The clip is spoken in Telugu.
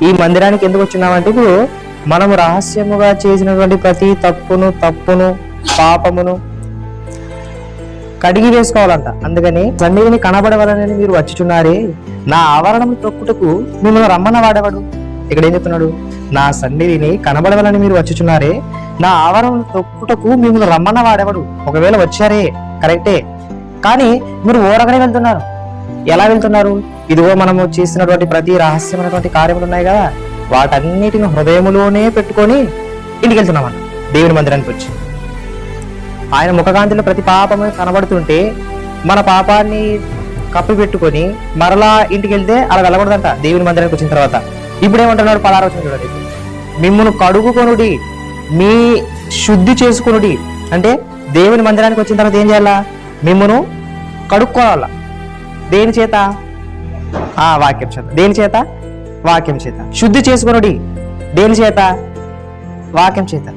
ఈ మందిరానికి ఎందుకు వచ్చినామంటే ఇప్పుడు మనము రహస్యముగా చేసినటువంటి ప్రతి తప్పును పాపమును కడిగి వేసుకోవాలంట. అందుకని సన్నిధిని కనబడవలనని మీరు వచ్చుచున్నారే, నా ఆవరణము తొక్కుటకు మిమ్మల్ని రమ్మన్న వాడేవాడు. ఇక్కడ ఏం చెప్తున్నాడు? నా సన్నిధిని కనబడవలని మీరు వచ్చుచున్నారే, నా ఆవరణం తొక్కుటకు మిమ్మల్ని రమ్మన్న వాడేవాడు. ఒకవేళ వచ్చారే కరెక్టే, కానీ మీరు ఓరగానే వెళ్తున్నారు. ఎలా వెళ్తున్నారు? ఇదిగో మనము చేసినటువంటి ప్రతి రహస్యమైనటువంటి కార్యములు ఉన్నాయి కదా, వాటన్నిటిని హృదయములోనే పెట్టుకొని ఇంటికి వెళ్తున్నామన్న. దేవుని మందిరానికి వచ్చి ఆయన ముఖకాంతిలో ప్రతి పాపము కనబడుతుంటే మన పాపాన్ని కప్పు పెట్టుకొని మరలా ఇంటికి వెళ్తే అలా వెళ్ళకూడదంట. దేవుని మందిరానికి వచ్చిన తర్వాత ఇప్పుడు ఏమంటున్నాడు? 16వ వచనం చూడండి. మిమ్మును కడుగుకొనుడి, మీ శుద్ధి చేసుకొనుడి. అంటే దేవుని మందిరానికి వచ్చిన తర్వాత ఏం చేయాలా? మిమ్మును కడుక్కోవాలా. దేని చేత? వాక్యం చేత. దేని చేత? వాక్యం చేత. శుద్ధి చేసుకొనుడి. దేని చేత? వాక్యం చేత.